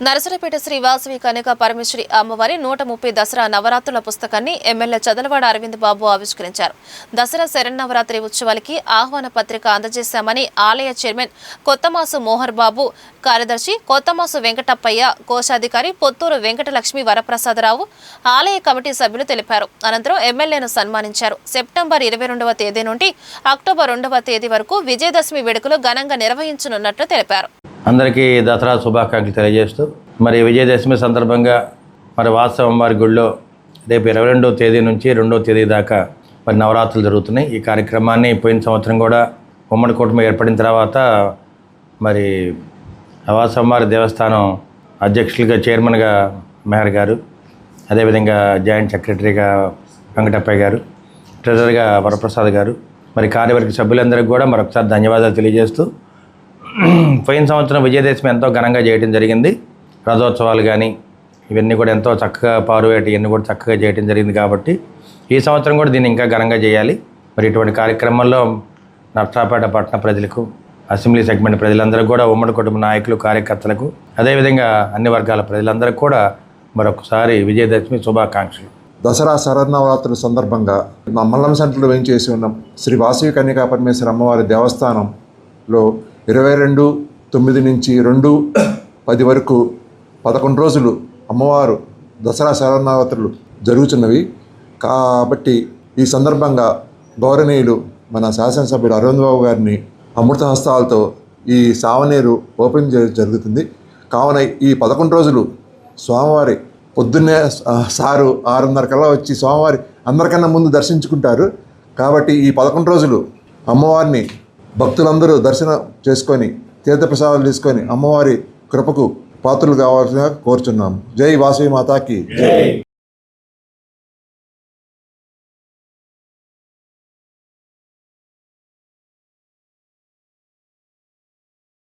నరసరావుపేట శ్రీ వాసవి కన్యకా పరమేశ్వరి అమ్మవారి 130 దసరా నవరాత్రుల పుస్తకాన్ని ఎమ్మెల్యే చదలవాడ అరవింద్ బాబు ఆవిష్కరించారు. దసరా శరన్నవరాత్రి ఉత్సవాలకి ఆహ్వాన పత్రిక అందజేశామని ఆలయ చైర్మన్ కొత్తమాసు మోహర్ బాబు, కార్యదర్శి కొత్తమాసు వెంకటప్పయ్య, కోశాధికారి పొత్తూరు వెంకటలక్ష్మి వరప్రసాదరావు, ఆలయ కమిటీ సభ్యులు తెలిపారు. అనంతరం ఎమ్మెల్యేను సన్మానించారు. సెప్టెంబర్ 22వ తేదీ నుండి అక్టోబర్ 2వ తేదీ వరకు విజయదశమి వేడుకలు ఘనంగా నిర్వహించనున్నట్లు తెలిపారు. అందరికీ దసరా శుభాకాంక్షలు తెలియజేస్తూ మరి విజయదశమి సందర్భంగా మరి వాసవి అమ్మవారి గుడిలో రేపు 22వ తేదీ నుంచి 2వ తేదీ దాకా మరి నవరాత్రులు జరుగుతున్నాయి. ఈ కార్యక్రమాన్ని పోయిన సంవత్సరం కూడా ఉమ్మడి కుటుంబం ఏర్పడిన తర్వాత మరి వాసవి అమ్మవారి దేవస్థానం అధ్యక్షులుగా చైర్మన్గా మెహర్ గారు, అదేవిధంగా జాయింట్ సెక్రటరీగా వెంకటప్పయ్య గారు, ట్రెజరర్గా వరప్రసాద్ గారు, మరి కార్యవర్గ సభ్యులందరికీ కూడా మరొకసారి ధన్యవాదాలు తెలియజేస్తూ పోయిన సంవత్సరం విజయదశమి ఎంతో ఘనంగా చేయడం జరిగింది. రథోత్సవాలు కానీ ఇవన్నీ కూడా ఎంతో చక్కగా పారువేట ఇవన్నీ కూడా చక్కగా చేయడం జరిగింది. కాబట్టి ఈ సంవత్సరం కూడా దీన్ని ఇంకా ఘనంగా చేయాలి. మరి ఇటువంటి కార్యక్రమాల్లో నరసరావుపేట పట్టణ ప్రజలకు, అసెంబ్లీ సెగ్మెంట్ ప్రజలందరికీ కూడా, ఉమ్మడి కుటుంబ నాయకులు, కార్యకర్తలకు, అదేవిధంగా అన్ని వర్గాల ప్రజలందరికీ కూడా మరొకసారి విజయదశమి శుభాకాంక్షలు. దసరా శరన్నవరాత్రుల సందర్భంగా మా మల్లం సెంటర్లో వేయించేసి ఉన్న శ్రీ వాసవి కన్యకా పరమేశ్వరి అమ్మవారి దేవస్థానంలో 22/9 నుంచి 2/10 వరకు 11 రోజులు అమ్మవారు దసరా శరన్నవరాత్రులు జరుగుతున్నవి. కాబట్టి ఈ సందర్భంగా గౌరవనీయులు మన శాసనసభ్యుడు అరవింద్ బాబు గారిని అమృత హస్తాలతో ఈ సావనీరు ఓపెన్ జరుగుతుంది. కావున ఈ 11 రోజులు స్వామివారి పొద్దున్నే సారు 6:30 కల్లా వచ్చి స్వామివారి అందరికన్నా ముందు దర్శించుకుంటారు. కాబట్టి ఈ 11 రోజులు అమ్మవారిని భక్తులందరూ దర్శనం చేసుకొని తీర్థప్రసాదాలు తీసుకొని అమ్మవారి కృపకు పాత్రలు కావాల్సిందిగా కోరుచున్నాము. జై వాసవి మాతాకి జై.